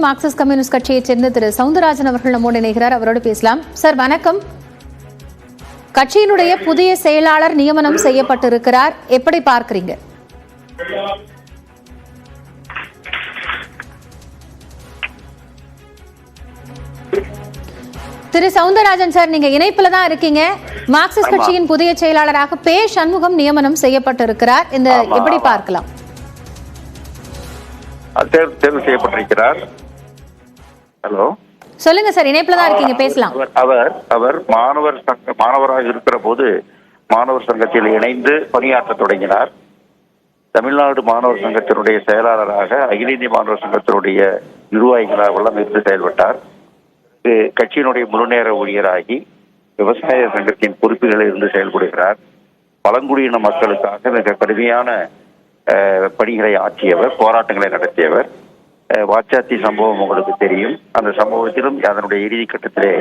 Marxist communist கட்சியைச் சேர்ந்த திரு சவுந்தரராஜன் அவர்கள் நம்மோடு இணைகிறார். அவரோடு பேசலாம். சார் வணக்கம். கட்சியினுடைய புதிய செயலாளர் நியமனம் செய்யப்பட்டிருக்கிறார், எப்படி பார்க்கிறீங்க? திரு சவுந்தரராஜன் சார், நீங்க இணைப்புல தான் இருக்கீங்க. மார்க்சிஸ்ட் கட்சியின் புதிய செயலாளராக பே சண்முகம் நியமனம் செய்யப்பட்டிருக்கிறார், இந்த எப்படி பார்க்கலாம்? தேர்வு செய்யப்பட்டிருக்கிறார். ஹலோ, சொல்லுங்க சார், இணைப்புல தான் இருக்கீங்க, பேசலாம். அவர் மாணவராக இருக்கிற போது மாணவர் சங்கத்தில் இணைந்து பணியாற்ற தொடங்கினார். தமிழ்நாடு மாணவர் சங்கத்தினுடைய செயலாளராக, அகில இந்திய மாணவர் சங்கத்தினுடைய நிர்வாகிகளாக இருந்து செயல்பட்டார். கட்சியினுடைய முழுநேர ஊழியராகி விவசாய சங்கத்தின் பொறுப்புகளில் இருந்து செயல்படுகிறார். பழங்குடியின மக்களுக்காக மிக கடுமையான பணிகளை ஆற்றியவர், போராட்டங்களை நடத்தியவர். வாச்சாத்தி சம்பவம் உங்களுக்கு தெரியும். அந்த சம்பவத்திலும் அதனுடைய இறுதி கட்டத்திலே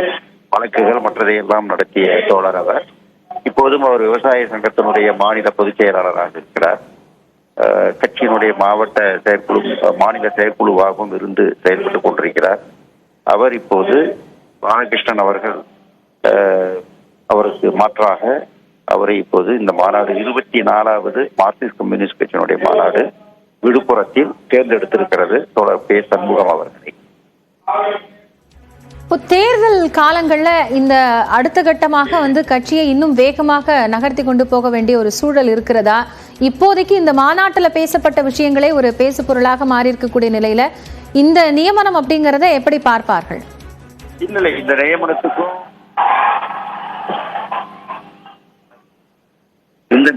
வழக்குகள் மற்றதையெல்லாம் நடத்திய தோழர் அவர். இப்போதும் அவர் விவசாய சங்கத்தினுடைய மாநில பொதுச் செயலாளராக இருக்கிறார். கட்சியினுடைய மாவட்ட செயற்குழு, மாநில செயற்குழுவாகவும் இருந்து செயல்பட்டுக் கொண்டிருக்கிறார். அவர் இப்போது பாலகிருஷ்ணன் அவர்கள் அவருக்கு மாற்றாக அவரை இப்போது இந்த மாநாடு 24வது மார்க்சிஸ்ட் கம்யூனிஸ்ட் கட்சியினுடைய மாநாடு விழுப்புரத்தில் தேர்ந்தெடுத்திருக்கிறது தோழர் பே சண்முகம் அவர்களை. தேர்தல் காலங்கள்ல இந்த அடுத்த கட்டமாக கட்சியை இன்னும் வேகமாக நகர்த்தி கொண்டு போக வேண்டிய ஒரு சூழல் இருக்கிறதா? இப்போதைக்கு இந்த மாநாட்டில் பேசப்பட்ட விஷயங்களே ஒரு பேசு பொருளாக மாறி இருக்கக்கூடிய நிலையில இந்த நியமனம் அப்படிங்கறத எப்படி பார்ப்பார்கள்? இல்லை, இந்த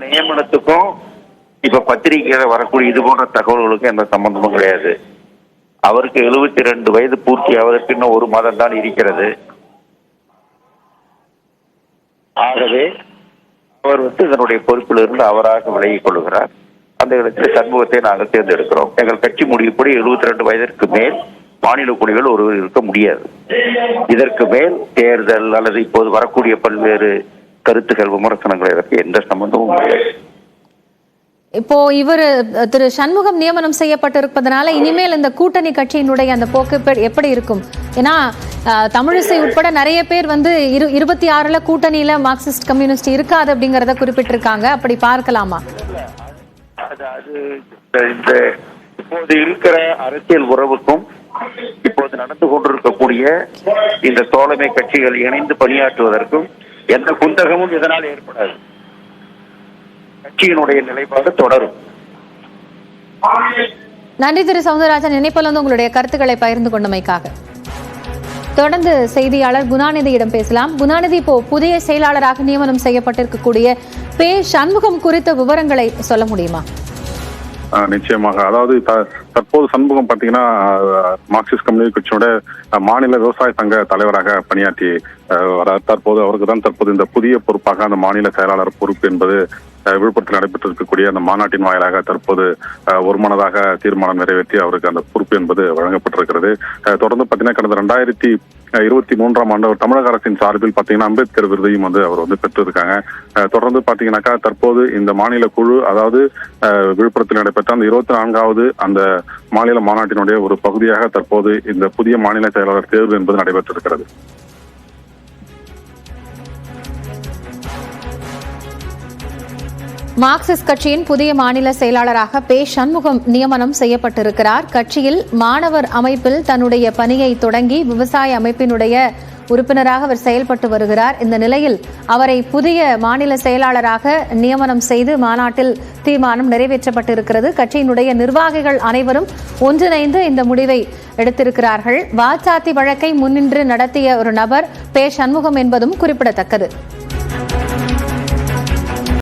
நியமனத்துக்கும் இப்ப பத்திரிகையில வரக்கூடிய இது போன்ற தகவல்களுக்கும் எந்த சம்பந்தமும் கிடையாது. அவருக்கு 72 வயது பூர்த்தி ஆவதற்கு இன்னும் 1 மாதம் தான் இருக்கிறது. ஆகவே அவர் இதனுடைய பொறுப்பில் இருந்து அவராக விலகிக் கொள்கிறார். அந்த இடத்தில் சண்முகத்தை நாங்கள் தேர்ந்தெடுக்கிறோம். எங்கள் கட்சி முடிவுப்படி 72 வயதிற்கு மேல் மாநில குடிகள் ஒருவர் இருக்க முடியாது. இதற்கு மேல் தேர்தல் அல்லது இப்போது வரக்கூடிய பல்வேறு கருத்துக்கள், விமர்சனங்கள் இதற்கு எந்த சம்பந்தமும் கிடையாது. இப்போ இவர் திரு சண்முகம் நியமனம் செய்யப்பட்டிருப்பதனால இனிமேல் இந்த கூட்டணி கட்சியினுடைய அந்த போக்கு எப்படி இருக்கும்? ஏன்னா தமிழிசை உட்பட நிறைய பேர் 26ல கூட்டணியில மார்க்சிஸ்ட் கம்யூனிஸ்ட் இருக்காது அப்படிங்கறத குறிப்பிட்டிருக்காங்க. அப்படி பார்க்கலாமா? இந்த இப்போது இருக்கிற அரசியல் உறவுக்கும் இப்போது நடந்து கொண்டிருக்கக்கூடிய இந்த தோழமை கட்சிகள் இணைந்து பணியாற்றுவதற்கும் எந்த குந்தகமும் இதனால் ஏற்படாது. கட்சியினுடைய நிலைப்பாடு தொடரும். நன்றி திரு சவுந்தரராஜன், இணைப்பில் உங்களுடைய கருத்துக்களை பகிர்ந்து கொண்டமைக்காக. தொடர்ந்து செய்தியாளர் குணாநிதியிடம் பேசலாம். குணாநிதி, இப்போ புதிய செயலாளராக நியமனம் செய்யப்பட்டிருக்கக்கூடிய பே சண்முகம் குறித்த விவரங்களை சொல்ல முடியுமா? நிச்சயமாக. அதாவது தற்போது சண்முகம் பாத்தீங்கன்னா மார்க்சிஸ்ட் கம்யூனிஸ்ட் கட்சியோட மாநில விவசாய சங்க தலைவராக பணியாற்றி தற்போது அவருக்கு தான் இந்த புதிய பொறுப்பாக அந்த மாநில செயலாளர் பொறுப்பு என்பது விழுப்புரத்தில் நடைபெற்றிருக்கக்கூடிய அந்த மாநாட்டின் வாயிலாக தற்போது ஒருமனதாக தீர்மானம் நிறைவேற்றி அவருக்கு அந்த பொறுப்பு என்பது வழங்கப்பட்டிருக்கிறது. தொடர்ந்து பாத்தீங்கன்னா கடந்த 2023ஆம் ஆண்டு தமிழக அரசின் சார்பில் பாத்தீங்கன்னா அம்பேத்கர் விருதையும் அவர் பெற்றிருக்காங்க. தொடர்ந்து பாத்தீங்கன்னாக்கா தற்போது இந்த மாநில குழு, அதாவது விழுப்புரத்தில் நடைபெற்ற அந்த 24வது அந்த மாநில மாநாட்டினுடைய ஒரு பகுதியாக தற்போது இந்த புதிய மாநில செயலாளர் தேர்வு என்பது நடைபெற்றிருக்கிறது. மார்க்சிஸ்ட் கட்சியின் புதிய மாநில செயலாளராக பே சண்முகம் நியமனம் செய்யப்பட்டிருக்கிறார். கட்சியில் மாணவர் அமைப்பில் தன்னுடைய பணியை தொடங்கி விவசாய அமைப்பினுடைய உறுப்பினராக அவர் செயல்பட்டு வருகிறார். இந்த நிலையில் அவரை புதிய மாநில செயலாளராக நியமனம் செய்து மாநாட்டில் தீர்மானம் நிறைவேற்றப்பட்டிருக்கிறது. கட்சியினுடைய நிர்வாகிகள் அனைவரும் ஒன்றிணைந்து இந்த முடிவை எடுத்திருக்கிறார்கள். வாச்சாத்தி வழக்கை முன்னின்று நடத்திய ஒரு நபர் பே சண்முகம் என்பதும் குறிப்பிடத்தக்கது.